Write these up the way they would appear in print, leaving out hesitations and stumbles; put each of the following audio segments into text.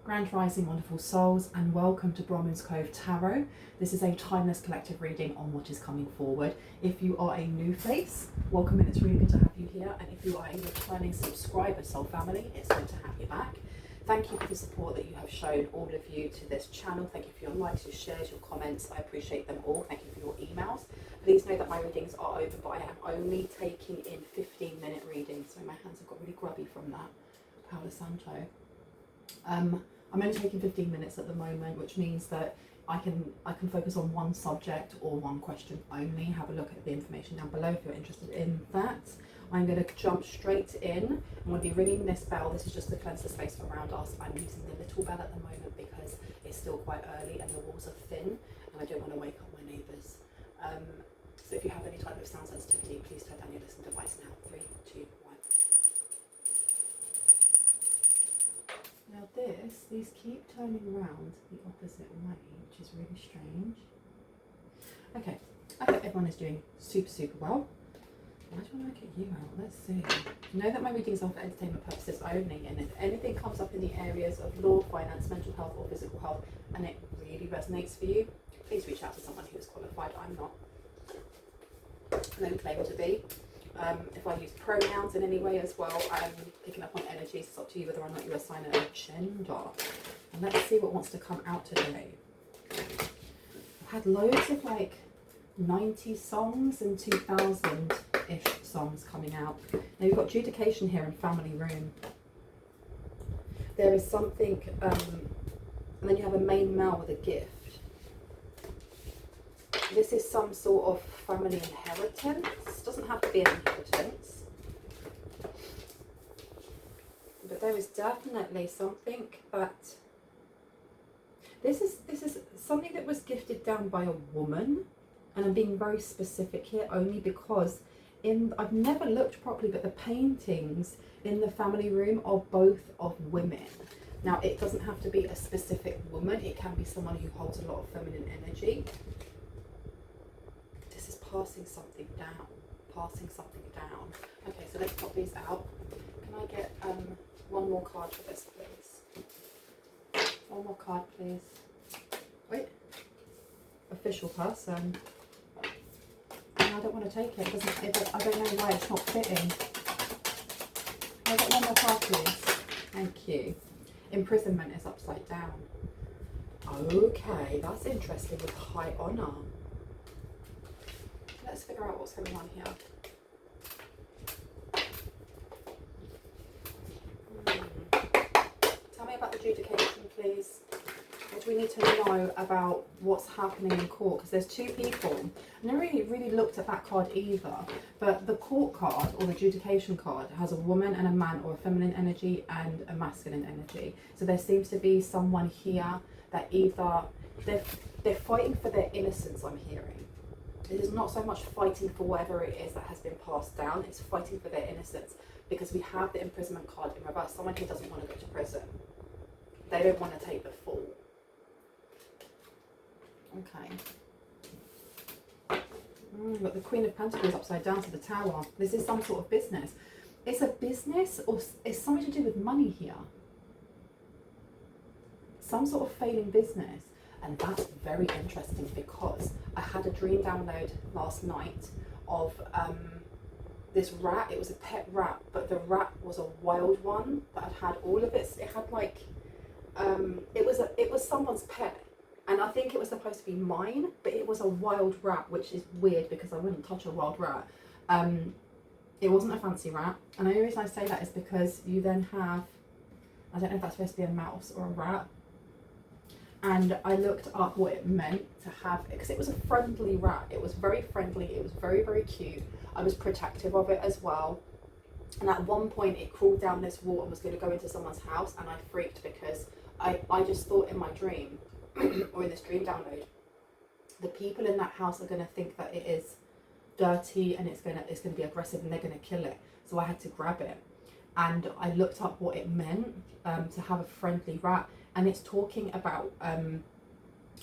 Grand Rising, wonderful souls, and welcome to Bronwen's Cove Tarot. This is a timeless collective reading on what is coming forward. If you are a new face, welcome, and it's really good to have you here. And if you are a returning subscriber, soul family, it's good to have you back. Thank you for the support that you have shown, all of you, to this channel. Thank you for your likes, your shares, your comments. I appreciate them all. Thank you for your emails. Please know that my readings are open, but I am only taking in 15-minute readings. So my hands have got really grubby from that. Palo Santo. I'm only taking 15 minutes at the moment, which means that I can focus on one subject or one question only. Have a look at the information down below if you're interested in that. I'm going to jump straight in. I'm going to be ringing this bell. This is just to cleanse the space around us. I'm using the little bell at the moment because it's still quite early and the walls are thin and I don't want to wake up my neighbours. So if you have any type of sound sensitivity, please turn down your listening device now. 3, 2, 1. Now these keep turning around the opposite way, which is really strange. Okay, I hope everyone is doing super well. Why do I want to get you out? Let's see. Know that my readings are for entertainment purposes only, and if anything comes up in the areas of law, finance, mental health or physical health, and it really resonates for you, please reach out to someone who is qualified. I'm not. I don't claim to be. If I use pronouns in any way as well, I'm picking up on energies. It's up to you whether or not you assign a gender. And let's see what wants to come out today. I've had loads of like 90s songs and 2000-ish songs coming out. Now you've got adjudication here in family room. There is something, and then you have a main male with a gift. This is some sort of family inheritance. Doesn't have to be an inheritance, but there is definitely something that this is something that was gifted down by a woman, and I'm being very specific here only because I've never looked properly, but the paintings in the family room are both of women. Now it doesn't have to be a specific woman, it can be someone who holds a lot of feminine energy. Passing something down. Okay, so let's pop these out. Can I get one more card for this, please? One more card, please. Wait. Official person. No, I don't want to take it. I don't know why it's not fitting. Can I get one more card, please? Thank you. Imprisonment is upside down. Okay, that's interesting with high honour. Let's figure out what's going on here. Tell me about the adjudication, please. What do we need to know about what's happening in court? Because there's two people. I never really looked at that card either. But the court card, or the adjudication card, has a woman and a man, or a feminine energy and a masculine energy. So there seems to be someone here that either they're fighting for their innocence, I'm hearing. It is not so much fighting for whatever it is that has been passed down, it's fighting for their innocence, because we have the imprisonment card in reverse. Someone who doesn't want to go to prison. They don't want to take the fall. Okay. But the Queen of Pentacles upside down to the Tower. This is some sort of business. It's a business, or it's something to do with money here. Some sort of failing business. And that's very interesting because I had a dream download last night of this rat. It was a pet rat, but the rat was a wild one that had all of its. It had like it was someone's pet, and I think it was supposed to be mine, but it was a wild rat, which is weird because I wouldn't touch a wild rat. It wasn't a fancy rat, and the only reason I say that is because you then have, I don't know if that's supposed to be a mouse or a rat. And I looked up what it meant to have, because it was a friendly rat. It was very friendly. It was very cute. I was protective of it as well. And at one point it crawled down this wall and was going to go into someone's house, and I freaked because I just thought in my dream, or in this dream download, the people in that house are going to think that it is dirty and it's going to be aggressive and they're going to kill it. So I had to grab it. And I looked up what it meant to have a friendly rat. And it's talking about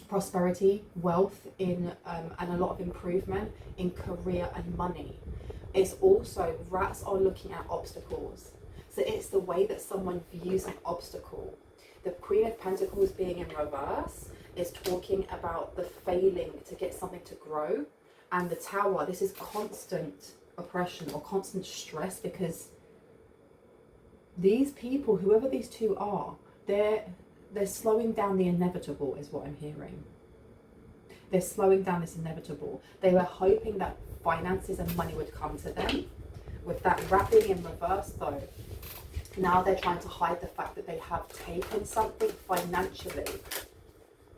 prosperity, wealth, and a lot of improvement in career and money. It's also, rats are looking at obstacles. So it's the way that someone views an obstacle. The Queen of Pentacles being in reverse is talking about the failing to get something to grow. And the Tower, this is constant oppression or constant stress, because these people, whoever these two are, they're slowing down the inevitable, is what I'm hearing. They're slowing down this inevitable. They were hoping that finances and money would come to them. With that rat being in reverse though, now they're trying to hide the fact that they have taken something financially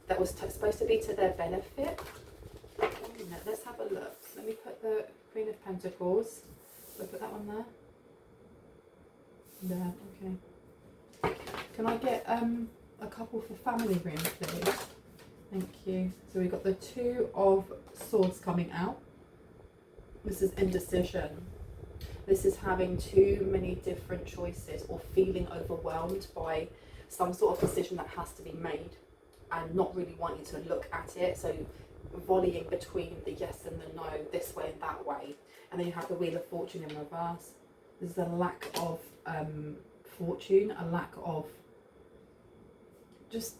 that was supposed to be to their benefit. Let's have a look. Let me put the Queen of Pentacles. So put that one there. There, okay. Can I get a couple for family room, please? Thank you. So we've got the Two of Swords coming out. This is indecision. This is having too many different choices or feeling overwhelmed by some sort of decision that has to be made and not really wanting to look at it. So volleying between the yes and the no, this way and that way. And then you have the Wheel of Fortune in reverse. This is a lack of fortune, a lack of just,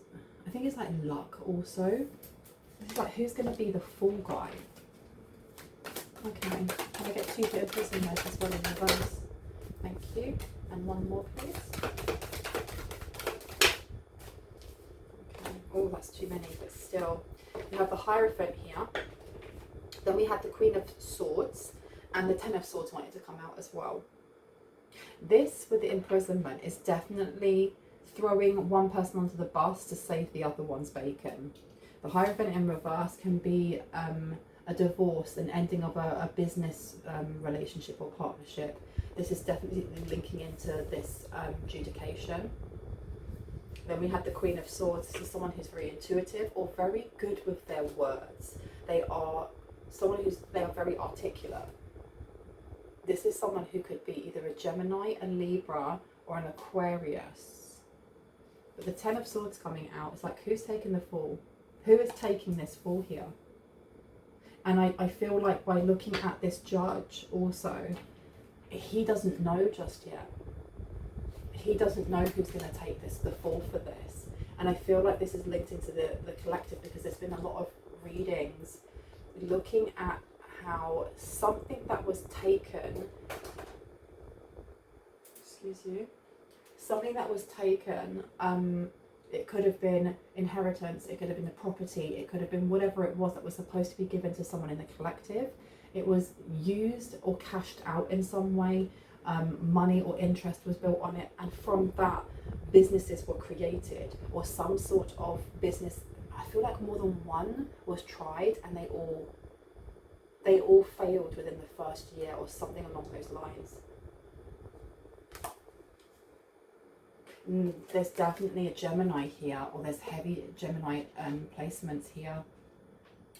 I think it's like luck also. It's like, who's going to be the fool guy? Okay, can I get 2 bit of this in there as well in reverse? Thank you. And one more, please. Okay. Oh, that's too many, but still. We have the Hierophant here. Then we had the Queen of Swords, and the Ten of Swords wanted to come out as well. This, with the imprisonment, is definitely throwing one person onto the bus to save the other one's bacon. The Hierophant in reverse can be a divorce, an ending of a business relationship or partnership. This is definitely linking into this adjudication. Then we had the Queen of Swords. This is someone who's very intuitive or very good with their words. They are very articulate. This is someone who could be either a Gemini, a Libra, or an Aquarius. But the Ten of Swords coming out, it's like, who's taking the fall? Who is taking this fall here? And I feel like by looking at this judge also, he doesn't know just yet. He doesn't know who's going to take the fall for this. And I feel like this is linked into the collective, because there's been a lot of readings looking at how something that was taken, something that was taken, it could have been inheritance, it could have been a property, it could have been whatever it was that was supposed to be given to someone in the collective. It was used or cashed out in some way, money or interest was built on it, and from that businesses were created, or some sort of business. I feel like more than one was tried, and they all failed within the first year or something along those lines. There's definitely a Gemini here, or there's heavy Gemini placements here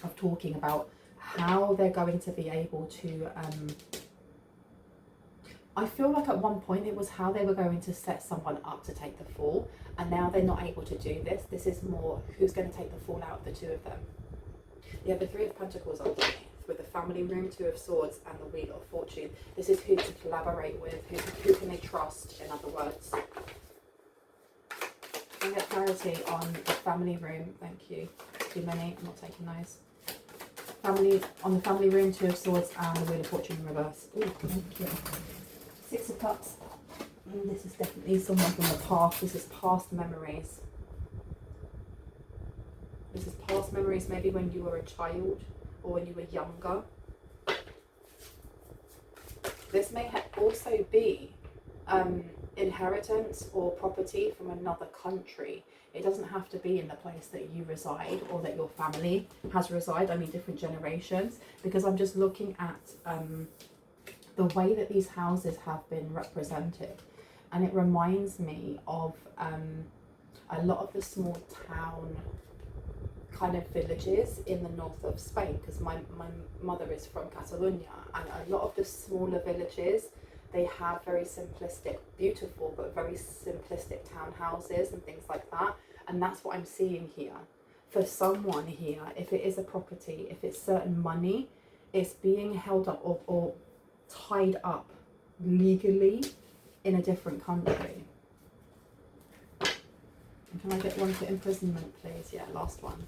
of talking about how they're going to be able to I feel like at one point it was how they were going to set someone up to take the fall, and now they're not able to do this. This is more who's going to take the fall out of the two of them. You have the Three of Pentacles underneath, with the family room, Two of Swords, and the Wheel of Fortune. This is who to collaborate with, who can they trust, in other words. Can I get clarity on the family room? Thank you. Too many, I'm not taking those. On the family room, Two of Swords, and the Wheel of Fortune in reverse. Ooh, thank you. Six of Cups. This is definitely someone from the past. This is past memories. This is past memories, maybe when you were a child or when you were younger. This may also be inheritance or property from another country. It doesn't have to be in the place that you reside or that your family has resided. I mean, different generations, because I'm just looking at the way that these houses have been represented, and it reminds me of a lot of the small town kind of villages in the north of Spain, because my mother is from Catalonia, and a lot of the smaller villages, they have very simplistic, beautiful but very simplistic townhouses and things like that. And that's what I'm seeing here for someone here. If it is a property, if it's certain money, it's being held up or tied up legally in a different country. Can I get one for imprisonment, please? Yeah, last one.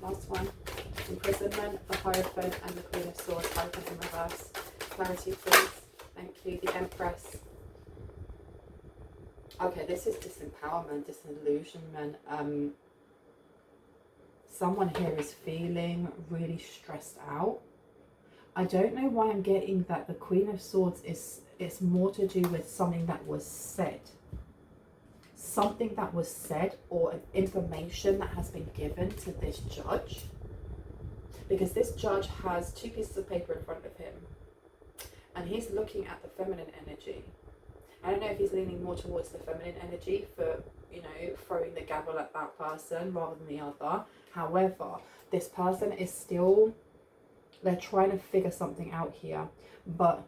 Last one. Imprisonment, the Hierophant, and the Queen of Swords. Hierophant in reverse. Clarity, please. Thank you. The Empress. Okay, this is disempowerment, disillusionment. Someone here is feeling really stressed out. I don't know why I'm getting that the Queen of Swords is, it's more to do with something that was said. Something that was said, or information that has been given to this judge. Because this judge has two pieces of paper in front of him. And he's looking at the feminine energy. I don't know if he's leaning more towards the feminine energy for, you know, throwing the gavel at that person rather than the other. However, this person is still, they're trying to figure something out here. But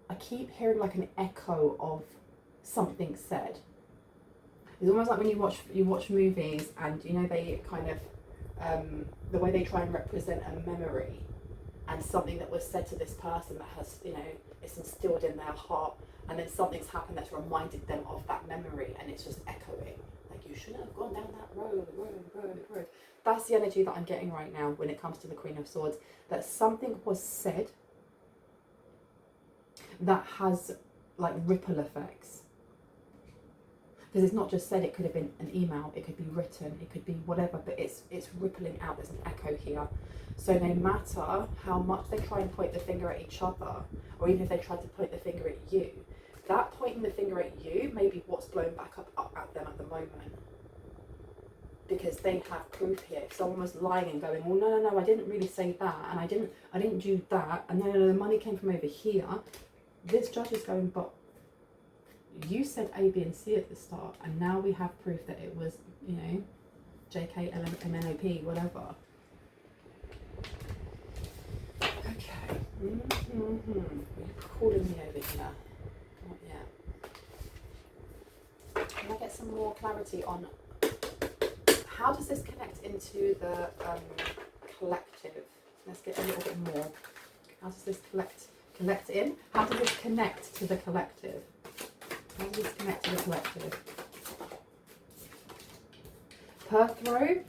I keep hearing like an echo of something said. It's almost like when you watch movies and, you know, they kind of, the way they try and represent a memory and something that was said to this person that has, you know, it's instilled in their heart, and then something's happened that's reminded them of that memory, and it's just echoing. Like, you shouldn't have gone down that road. That's the energy that I'm getting right now when it comes to the Queen of Swords, that something was said that has like ripple effects. Because it's not just said, it could have been an email, it could be written, it could be whatever, but it's rippling out, there's an echo here. So no matter how much they try and point the finger at each other, or even if they try to point the finger at you, that pointing the finger at you may be what's blown back up at them at the moment. Because they have proof here. If someone was lying and going, well, no, I didn't really say that, and I didn't do that, and no, the money came from over here. This judge is going, but you said A, B, and C at the start, and now we have proof that it was, you know, JK, LMNOP, whatever. Okay. You're calling me over here. Not yet. Can I get some more clarity on how does this connect into the collective? Let's get a little bit more. How does this connect in? How does this connect to the collective? How does this connect to the collective? Hearth row.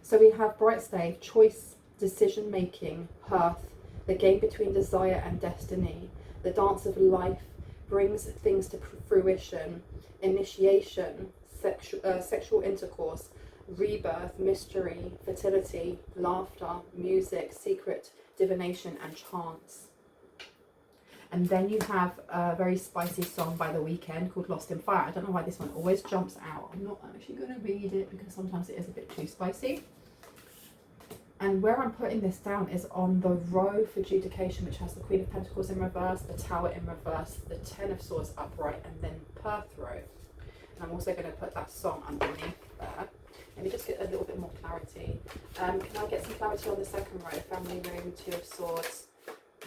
So we have bright stave, choice, decision making, hearth, the game between desire and destiny, the dance of life, brings things to fruition, initiation, sexual intercourse, rebirth, mystery, fertility, laughter, music, secret, divination, and chance. And then you have a very spicy song by The Weeknd called Lost in Fire. I don't know why this one always jumps out. I'm not actually going to read it because sometimes it is a bit too spicy. And where I'm putting this down is on the row for adjudication, which has the Queen of Pentacles in reverse, the Tower in reverse, the Ten of Swords upright, and then Perth row. And I'm also going to put that song underneath there. Let me just get a little bit more clarity. Can I get some clarity on the second row? Family room, Two of Swords,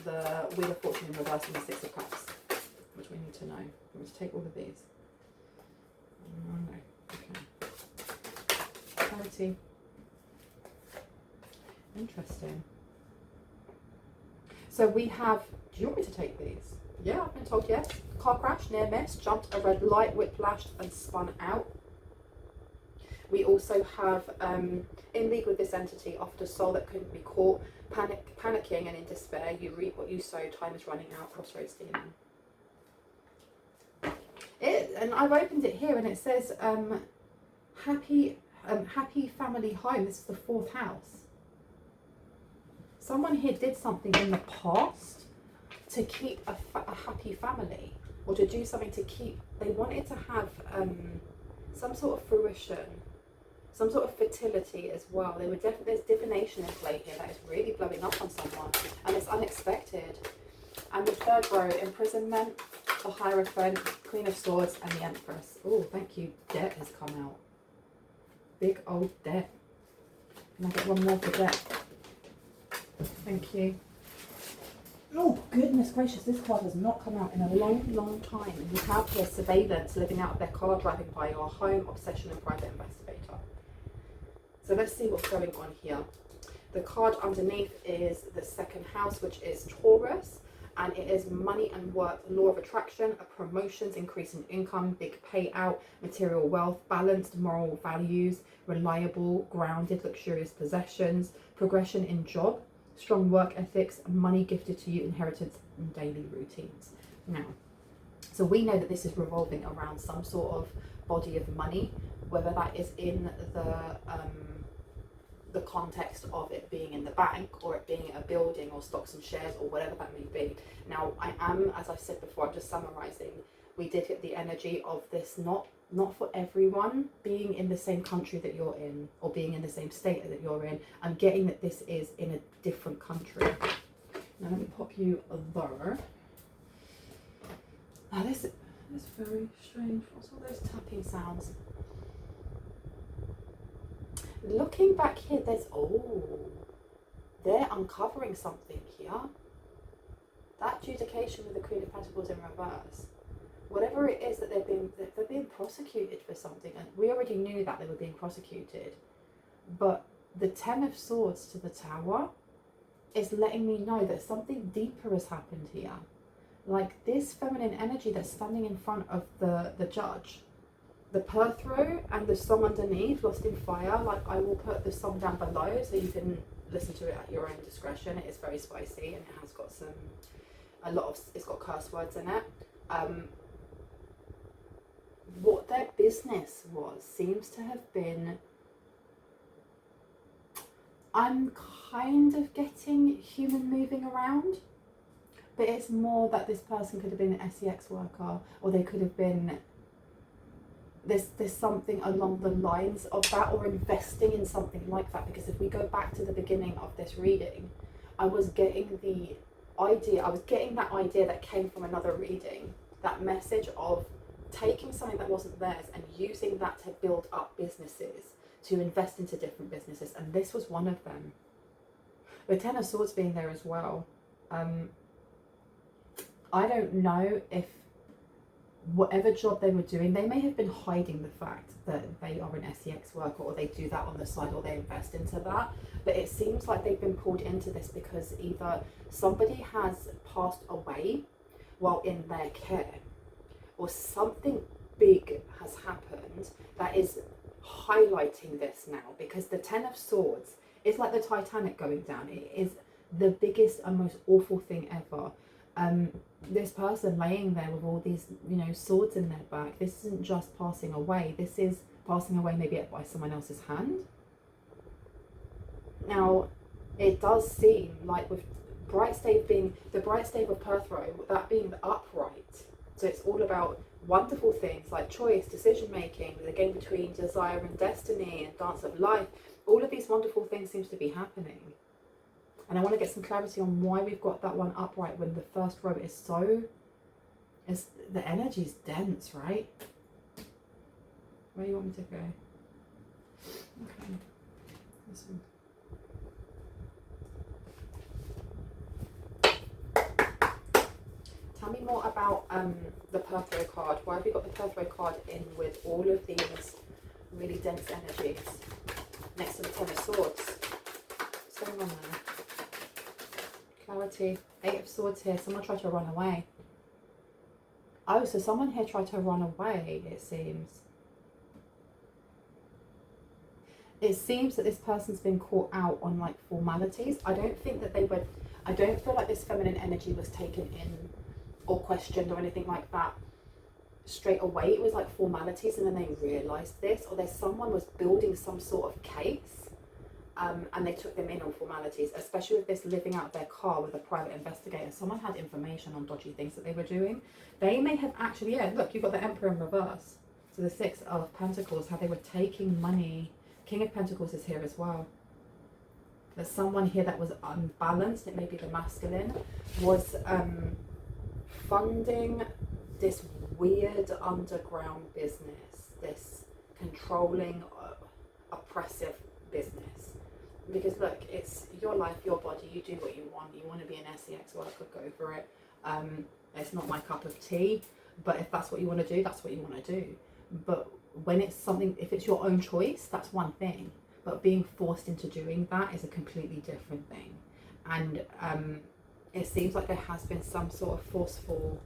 the Wheel of Fortune in reverse, and the Six of Cups, which we need to know. Let's take all of these. Okay. Clarity. Interesting. So we have, do you want me to take these? Yeah, I've been told yes. Car crash, near miss, jumped a red light, whiplashed and spun out. We also have, in league with this entity, offered a soul that couldn't be caught, panicking and in despair, you reap what you sow, time is running out, crossroads demon. And I've opened it here and it says, happy family home. This is the fourth house. Someone here did something in the past to keep a happy family, or to do something to keep, they wanted to have some sort of fruition, some sort of fertility as well. They were there's divination in play here that is really blowing up on someone, and it's unexpected. And the third row, imprisonment, the Hierophant, Queen of Swords, and the Empress. Oh, thank you. Debt has come out. Big old debt. Can I get one more for debt? Thank you. Oh, goodness gracious, this card has not come out in a long time. And you have here surveillance, living out of their card, driving by your home, obsession, and private investigator. So let's see what's going on here. The card underneath is the second house, which is Taurus. and it is money and work, law of attraction, a promotions, increase in income, big payout, material wealth, balanced moral values, reliable, grounded, luxurious possessions, progression in job, strong work ethics, money gifted to you, inheritance, and daily routines. Now, so we know that this is revolving around some sort of body of money, whether that is in the context of it being in the bank, or it being a building, or stocks and shares, or whatever that may be. Now, I am, as I said before, I'm just summarising, we did get the energy of this not for everyone being in the same country that you're in, or being in the same state that you're in. I'm getting that this is in a different country. Now let me pop you there. Now this is very strange. What's all those tapping sounds? Looking back here, they're uncovering something here. That adjudication with the Queen of Pentacles in reverse. Whatever it is that they're being prosecuted for something, and we already knew that they were being prosecuted. But the Ten of Swords to the Tower is letting me know that something deeper has happened here. Like this feminine energy that's standing in front of the judge. The Perthrow and the song underneath, Lost in Fire, like I will put the song down below so you can listen to it at your own discretion. It is very spicy and it has got it's got curse words in it. What their business seems to have been, I'm kind of getting human moving around, but it's more that this person could have been an SEX worker, or they could have been, there's something along the lines of that, or investing in something like that. Because if we go back to the beginning of this reading, I was getting that idea that came from another reading, that message of taking something that wasn't theirs and using that to build up businesses, to invest into different businesses, and this was one of them. The Ten of Swords being there as well. I don't know if whatever job they were doing, they may have been hiding the fact that they are an SEX worker, or they do that on the side, or they invest into that. But it seems like they've been pulled into this because either somebody has passed away while in their care, or something big has happened that is highlighting this now. Because the Ten of Swords is like the Titanic going down. It is the biggest and most awful thing ever. This person laying there with all these, swords in their back, this isn't just passing away. This is passing away maybe by someone else's hand. Now, it does seem like with bright stave being the bright stave of Perthrow, that being the upright. So it's all about wonderful things like choice, decision making, the game between desire and destiny, and dance of life. All of these wonderful things seems to be happening. And I want to get some clarity on why we've got that one upright when the first row is the energy's dense, right? Where do you want me to go? Okay. Listen. Tell me more about the Perthrow card. Why have you got the Perthrow card in with all of these really dense energies next to the Ten of Swords? What's going on there? Clarity. Eight of Swords here. Someone tried to run away. Oh, so someone here tried to run away, it seems. It seems that this person's been caught out on like formalities. I don't think that I don't feel like this feminine energy was taken in or questioned or anything like that straight away. It was like formalities, and then they realised this, or someone was building some sort of case. And they took them in on formalities, especially with this living out their car with a private investigator. Someone had information on dodgy things that they were doing. They may have actually, look, you've got the Emperor in reverse. So the Six of Pentacles, how they were taking money. King of Pentacles is here as well. There's someone here that was unbalanced, it may be the masculine, was funding this weird underground business, this controlling, oppressive business. Because look, it's your life, your body, you do what you want. You want to be an SEX worker, go for it. It's not my cup of tea, but if that's what you want to do, that's what you want to do. But when it's something, if it's your own choice, that's one thing. But being forced into doing that is a completely different thing. And it seems like there has been some sort of forcing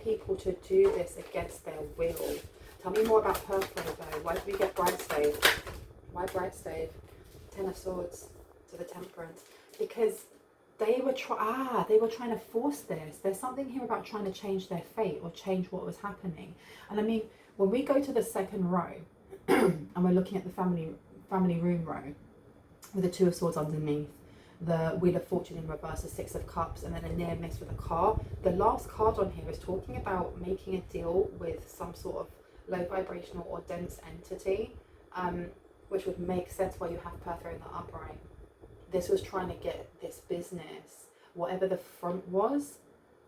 people to do this against their will. Tell me more about purple though. Why did we get bridesmaid? Why bridesmaid? Ten of Swords to the Temperance. Because they were trying to force this. There's something here about trying to change their fate or change what was happening. And I mean, when we go to the second row and we're looking at the family room row with the Two of Swords underneath, the Wheel of Fortune in reverse, the Six of Cups, and then a near miss with a car. The last card on here is talking about making a deal with some sort of low vibrational or dense entity, which would make sense why you have Perthro in the upright. This was trying to get this business, whatever the front was,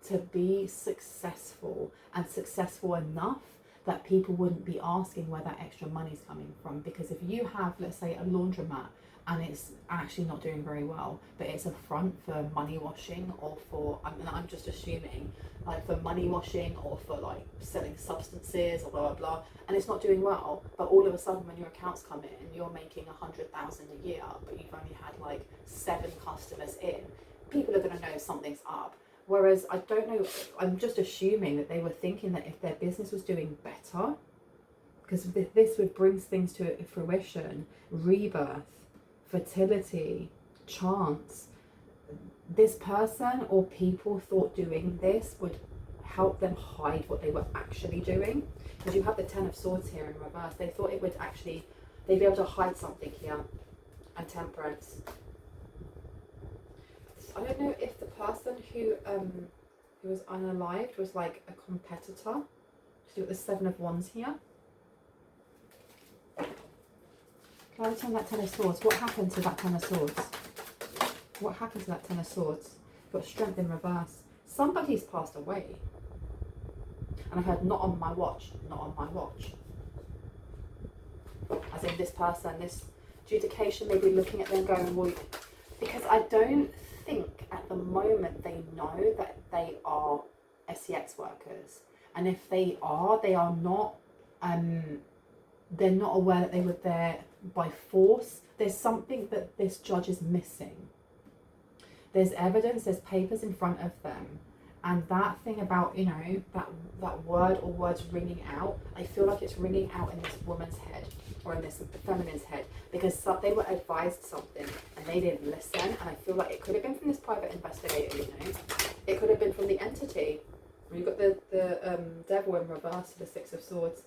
to be successful, and successful enough that people wouldn't be asking where that extra money's coming from. Because if you have, let's say, a laundromat and it's actually not doing very well, but it's a front for money washing or for, I'm just assuming, like for money washing or for like selling substances or blah blah blah, and it's not doing well, but all of a sudden when your accounts come in, you're making 100,000 a year, but you've only had like 7 customers in, people are going to know something's up. Whereas I don't know, I'm just assuming that they were thinking that if their business was doing better, because this would bring things to fruition, rebirth, fertility, chance, this person or people thought doing this would help them hide what they were actually doing. Because you have the Ten of Swords here in reverse. They thought it would actually, they'd be able to hide something here. And Temperance. I don't know if the person who was unalived was like a competitor. So you've got the Seven of Wands here. Clarity on that Ten of Swords. What happened to that Ten of Swords? What happened to that Ten of Swords? You've got Strength in reverse. Somebody's passed away. And I heard, not on my watch, not on my watch. As in this person, this adjudication, maybe looking at them going, well, because I don't think at the moment they know that they are SEX workers. And if they are not, they're not aware that they were there by force. There's something that this judge is missing. There's evidence, there's papers in front of them, and that thing about, you know, that word or words ringing out, I feel like it's ringing out in this woman's head or in this feminine's head, because they were advised something and they didn't listen. And I feel like it could have been from this private investigator, you know, it could have been from the entity. You've got the devil in reverse to the Six of Swords.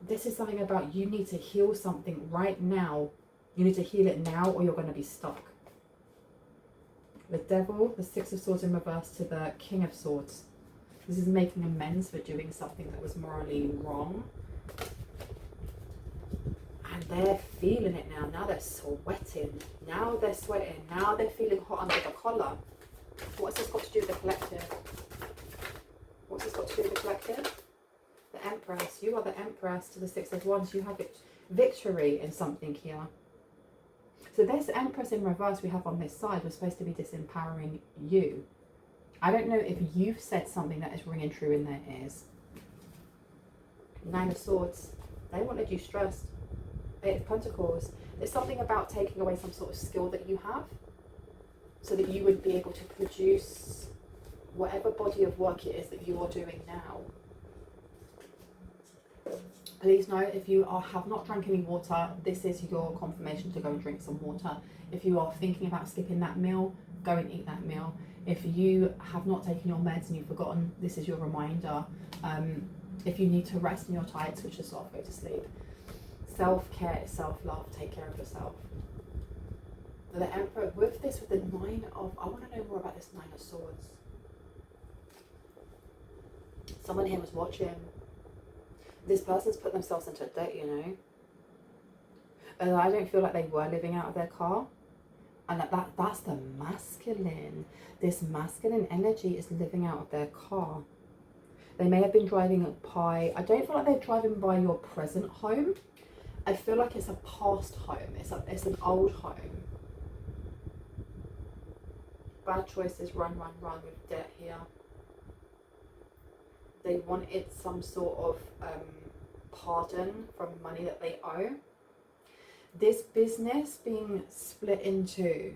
This is something about you need to heal something right now. You need to heal it now or you're going to be stuck. The devil, the Six of Swords in reverse to the King of Swords. This is making amends for doing something that was morally wrong. And they're feeling it now. Now they're sweating. Now they're sweating. Now they're feeling hot under the collar. What's this got to do with the collective? What's this got to do with the collective? The Empress. You are the Empress to the Six of Wands. You have victory in something here. So this Empress in reverse we have on this side was supposed to be disempowering you. I don't know if you've said something that is ringing true in their ears. Nine of Swords. They wanted you stressed. Eight of Pentacles. There's something about taking away some sort of skill that you have so that you would be able to produce whatever body of work it is that you are doing now. Please know, if you have not drank any water, this is your confirmation to go and drink some water. If you are thinking about skipping that meal, go and eat that meal. If you have not taken your meds and you've forgotten, this is your reminder. If you need to rest and you're tired, switch this off, go to sleep. Self-care, self-love, take care of yourself. The Emperor, with this, with the Nine of, I want to know more about this Nine of Swords. Someone here was watching. This person's put themselves into debt, you know. And I don't feel like they were living out of their car. And that's the masculine. This masculine energy is living out of their car. They may have been driving by, I don't feel like they're driving by your present home. I feel like it's a past home. It's an old home. Bad choices, run with debt here. They wanted some sort of pardon from money that they owe. This business being split into,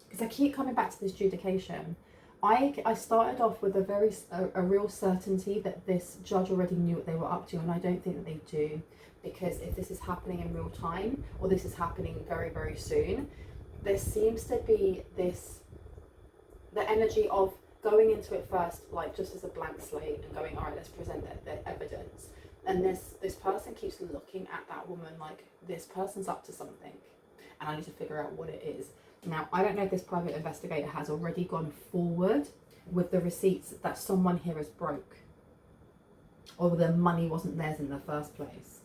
because I keep coming back to this judication. I started off with a real certainty that this judge already knew what they were up to, and I don't think that they do, because if this is happening in real time, or this is happening very, very soon, there seems to be the energy of going into it first, like just as a blank slate, and going, all right, let's present the evidence. And this person keeps looking at that woman like, this person's up to something, and I need to figure out what it is. Now, I don't know if this private investigator has already gone forward with the receipts that someone here has broke, or the money wasn't theirs in the first place.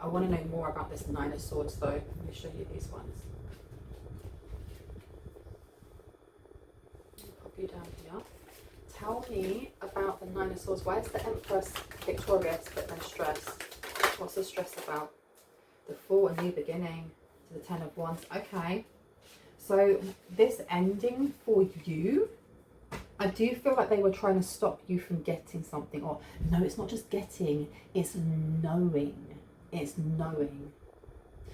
I want to know more about this Nine of Swords though. Let me show you these ones. Pop you down here. Tell me about the Nine of Swords. Why is the Empress victorious but then stressed? What's the stress about? The Fool, a new beginning. To the Ten of Wands. Okay. So this ending for you, I do feel like they were trying to stop you from getting something. Or no, it's not just getting, it's knowing. It's knowing.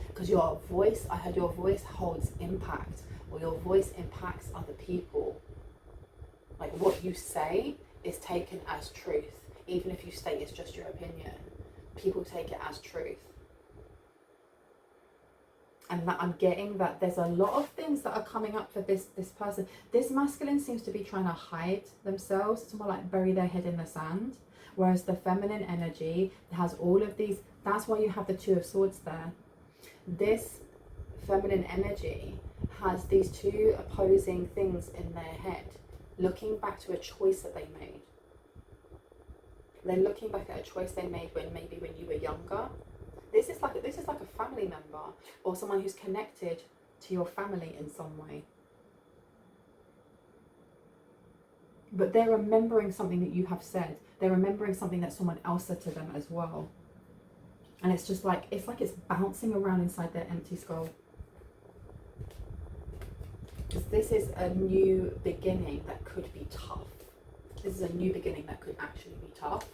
Because your voice, I heard your voice holds impact, or your voice impacts other people. Like what you say is taken as truth. Even if you state it's just your opinion, people take it as truth. And that I'm getting that there's a lot of things that are coming up for this person. This masculine seems to be trying to hide themselves. It's more like bury their head in the sand. Whereas the feminine energy has all of these. That's why you have the Two of Swords there. This feminine energy has these two opposing things in their head, looking back to a choice that they made. They're looking back at a choice they made when you were younger. This is like a family member, or someone who's connected to your family in some way. But they're remembering something that you have said. They're remembering something that someone else said to them as well. And it's just like, it's bouncing around inside their empty skull. Because this is a new beginning that could be tough. This is a new beginning that could actually be tough.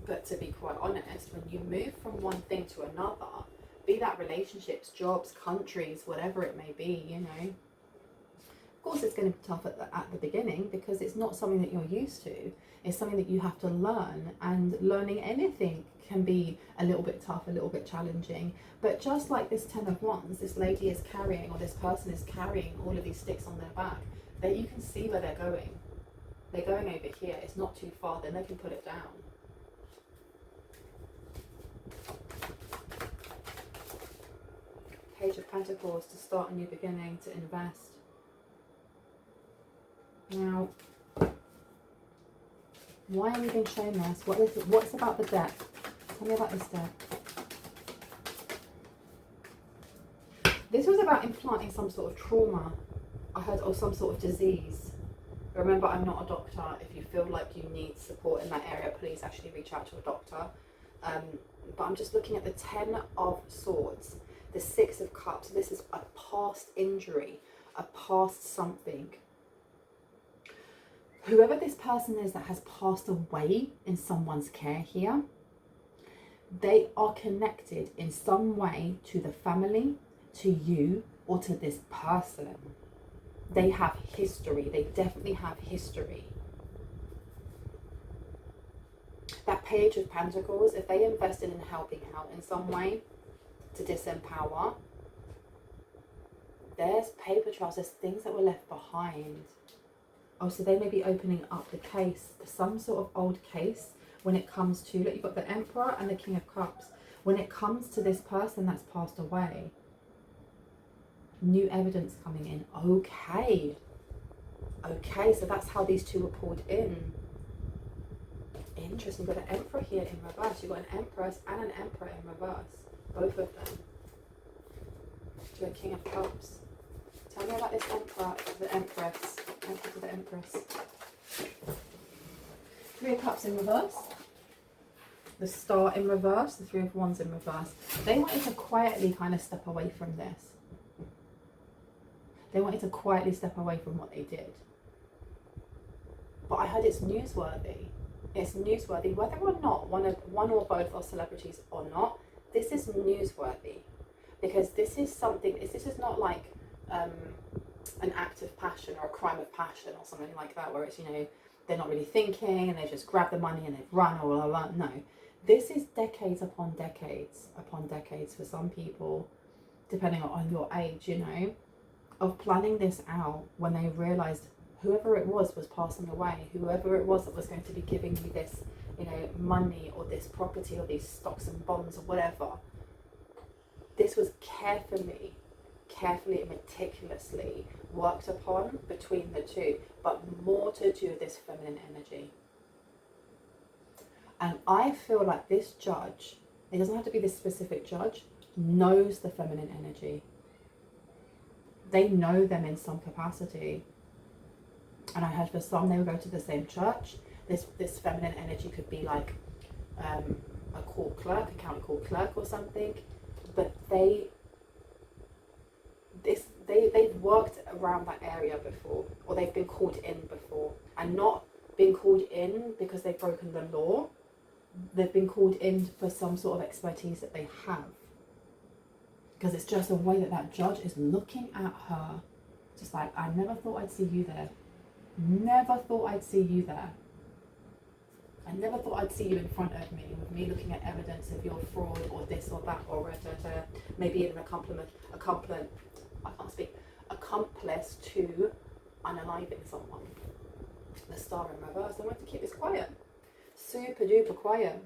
But to be quite honest, when you move from one thing to another, be that relationships, jobs, countries, whatever it may be, you know. Of course it's going to be tough at the beginning, because it's not something that you're used to. It's something that you have to learn, and learning anything can be a little bit tough, a little bit challenging. But just like this Ten of Wands, this lady is carrying, or this person is carrying all of these sticks on their back, that you can see where they're going. They're going over here. It's not too far, then they can put it down. Page of Pentacles, to start a new beginning, to invest. Now, why are we being shown this? What's about the deck? Tell me about this deck. This was about implanting some sort of trauma, I heard, or some sort of disease. Remember, I'm not a doctor. If you feel like you need support in that area, please actually reach out to a doctor. But I'm just looking at the Ten of Swords, the Six of Cups. This is a past injury, a past something. Whoever this person is that has passed away in someone's care here, they are connected in some way to the family, to you, or to this person. They have history. They definitely have history. That Page of Pentacles, if they invested in helping out in some way to disempower, there's paper trails, there's things that were left behind. Oh, so they may be opening up the case, some sort of old case, when it comes to, look, you've got the Emperor and the King of Cups. When it comes to this person that's passed away, new evidence coming in. Okay, so that's how these two were pulled in. Interesting. You've got an Emperor here in reverse. You've got an Empress and an Emperor in reverse, both of them. To a King of Cups. Tell me about this Emperor, the Empress. Emperor to the Empress. Three of Cups in reverse. The Star in reverse. The Three of Wands in reverse. They wanted to quietly kind of step away from this. They wanted to quietly step away from what they did. But I heard it's newsworthy. It's newsworthy, whether or not one or both are celebrities or not. This is newsworthy because this is something. This is not like an act of passion or a crime of passion or something like that, where it's, you know, they're not really thinking and they just grab the money and they've run or blah, blah, blah. No, this is decades upon decades for some people, depending on your age, you know, of planning this out when they realised whoever it was passing away, whoever it was that was going to be giving you this, you know, money or this property or these stocks and bonds or whatever. This was carefully and meticulously worked upon between the two, but more to do with this feminine energy. And I feel like this judge, it doesn't have to be this specific judge, knows the feminine energy. They know them in some capacity. And I heard for some, they will go to the same church. This feminine energy could be like a court clerk, a county court clerk or something. But they've worked around that area before, or they've been called in before, and not been called in because they've broken the law. They've been called in for some sort of expertise that they have, because it's just the way that judge is looking at her, just like, I never thought I'd see you there. Never thought I'd see you there. I never thought I'd see you in front of me, with me looking at evidence of your fraud or this or that or maybe even accomplice to unaliving someone. The star in reverse. I want to keep this quiet. Super duper quiet.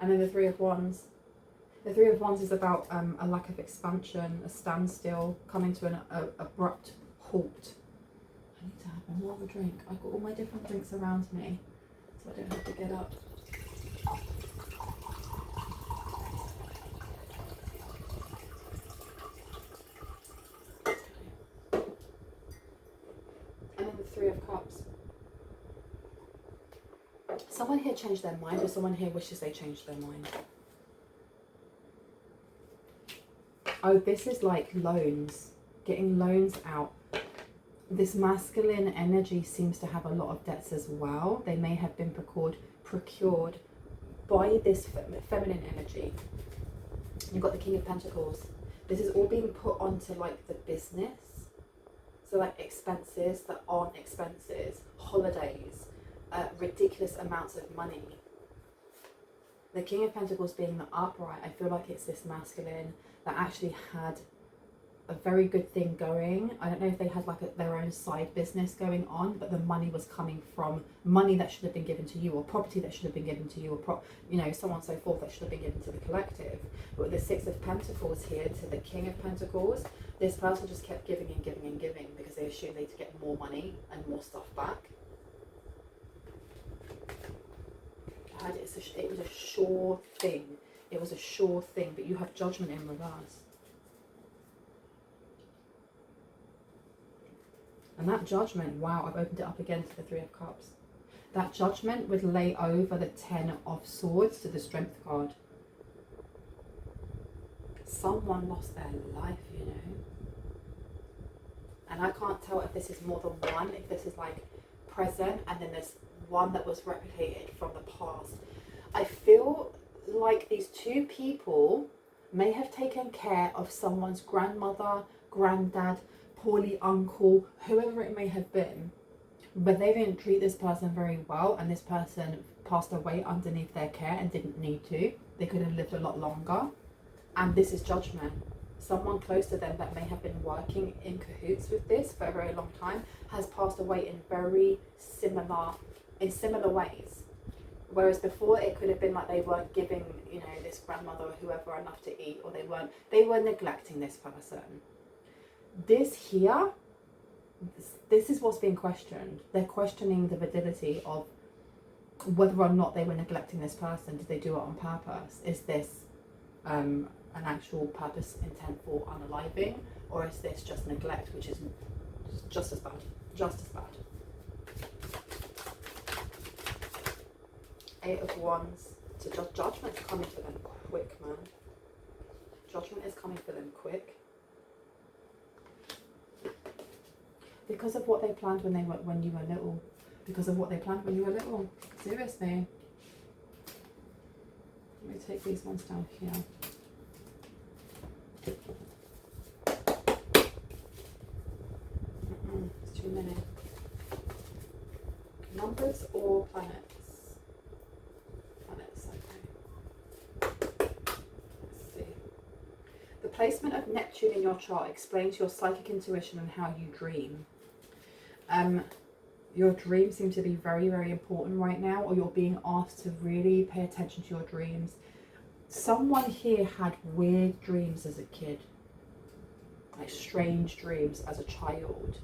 And then the Three of Wands. The Three of Wands is about a lack of expansion, a standstill, coming to an abrupt halt. I need to have more of a drink. I've got all my different drinks around me, so I don't have to get up. And then the Three of Cups. Someone here changed their mind, or someone here wishes they changed their mind. Oh, this is like loans. Getting loans out. This masculine energy seems to have a lot of debts as well. They may have been procured by this feminine energy. You've got the King of Pentacles. This is all being put onto like the business. So like expenses that aren't expenses, holidays, ridiculous amounts of money. The King of Pentacles being the upright, I feel like it's this masculine that actually had a very good thing going. I don't know if they had like their own side business going on, but the money was coming from money that should have been given to you, or property that should have been given to you, or so on and so forth, that should have been given to the collective. But with the Six of Pentacles here to the King of Pentacles, this person just kept giving and giving and giving because they assumed they'd get more money and more stuff back. It was a sure thing. It was a sure thing, but you have Judgment in reverse. And that Judgment, wow, I've opened it up again to the Three of Cups. That Judgment would lay over the Ten of Swords to the Strength card. Someone lost their life, you know. And I can't tell if this is more than one, if this is like present and then there's one that was replicated from the past. I feel like these two people may have taken care of someone's grandmother, granddad, poorly uncle, whoever it may have been, but they didn't treat this person very well, and this person passed away underneath their care and didn't need to. They could have lived a lot longer. And this is Judgment. Someone close to them that may have been working in cahoots with this for a very long time has passed away in similar ways. Whereas before it could have been like they weren't giving, this grandmother or whoever enough to eat, or they were neglecting this person. This here, this is what's being questioned. They're questioning the validity of whether or not they were neglecting this person. Did they do it on purpose? Is this an actual purpose intent for unaliving, or is this just neglect, which is just as bad? Eight of Wands. So Judgment's coming for them quick, man. Judgment is coming for them quick. Because of what they planned when you were little. because of what they planned when you were little. Seriously. Let me take these ones down here. It's too many. Numbers or planets? Planets, okay. Let's see. The placement of Neptune in your chart explains your psychic intuition and how you dream. Your dreams seem to be very, very important right now, or you're being asked to really pay attention to your dreams. Someone here had weird dreams as a kid, like strange dreams as a child,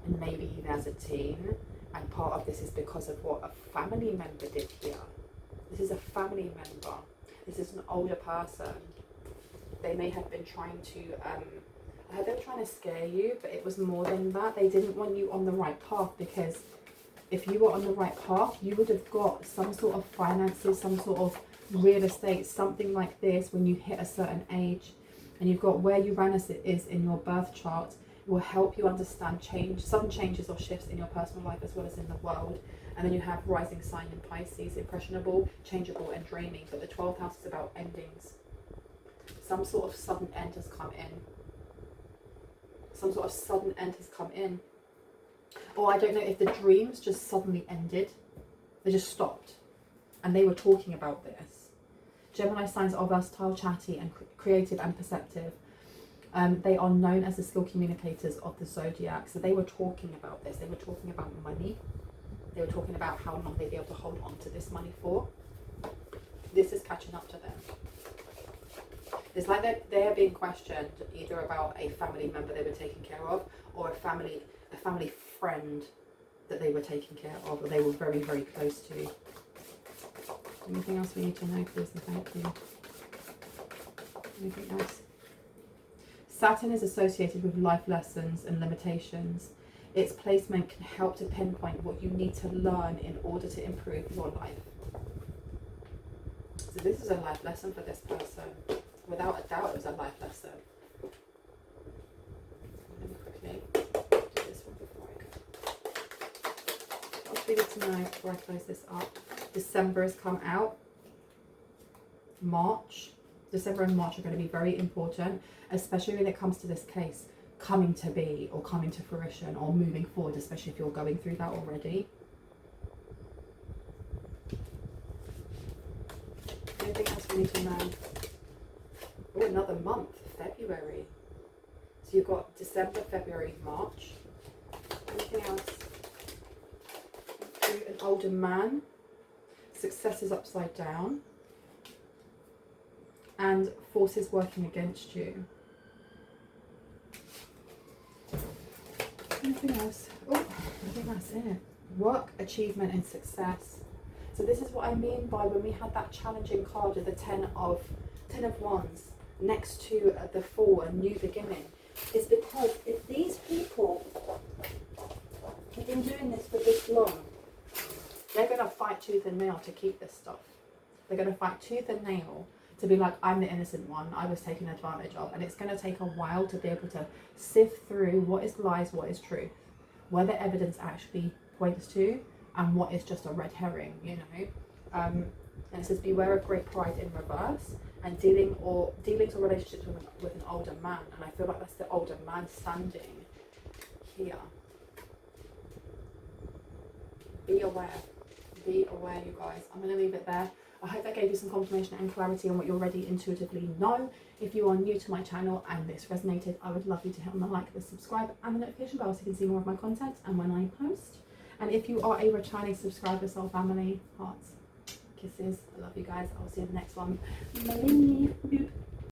and maybe even as a teen. And part of this is because of what a family member did here. This is a family member. This is an older person. They may have been trying to, I heard they were trying to scare you, but it was more than that. They didn't want you on the right path, because if you were on the right path, you would have got some sort of finances, some sort of real estate, something like this when you hit a certain age. And you've got where Uranus is in your birth chart. It will help you understand change, sudden changes or shifts in your personal life as well as in the world. And then you have rising sign in Pisces, impressionable, changeable and draining. But the 12th house is about endings. Some sort of sudden end has come in. Some sort of sudden end has come in. Or I don't know if the dreams just suddenly ended. They just stopped. And they were talking about this. Gemini signs are versatile, chatty and creative and perceptive. They are known as the skilled communicators of the zodiac. So they were talking about this. They were talking about money. They were talking about how long they'd be able to hold on to this money for. This is catching up to them. It's like they're being questioned either about a family member they were taking care of, or a family friend that they were taking care of, or they were very, very close to. Anything else we need to know, please and thank you? Anything else? Saturn is associated with life lessons and limitations. Its placement can help to pinpoint what you need to learn in order to improve your life. So this is a life lesson for this person. Without a doubt, it was a life lesson. Let me quickly do this one before I go. What else we need to know before I close this up? December has come out. March. December and March are going to be very important, especially when it comes to this case coming to be or coming to fruition or moving forward, especially if you're going through that already. Anything else we need to know? Oh, another month, February. So you've got December, February, March. Anything else? An older man. Success is upside down. And forces working against you. Anything else? Oh, I think that's it. Work, achievement and success. So this is what I mean by when we had that challenging card of the 10 of Wands next to the Fool, a new beginning. It's because if these people have been doing this for this long, they're going to fight tooth and nail to keep this stuff. They're going to fight tooth and nail to be like, I'm the innocent one, I was taken advantage of. And it's going to take a while to be able to sift through what is lies, what is truth, where the evidence actually points to, and what is just a red herring, you know. And it says, beware of great pride in reverse, and dealings or relationships with an older man. And I feel like that's the older man standing here. Be aware, you guys. I'm going to leave it there. I hope that gave you some confirmation and clarity on what you already intuitively know. If you are new to my channel and this resonated, I would love you to hit on the like, the subscribe and the notification bell so you can see more of my content and when I post. And if you are a returning subscriber, soul family, hearts, kisses, I love you guys. I'll see you in the next one. Bye.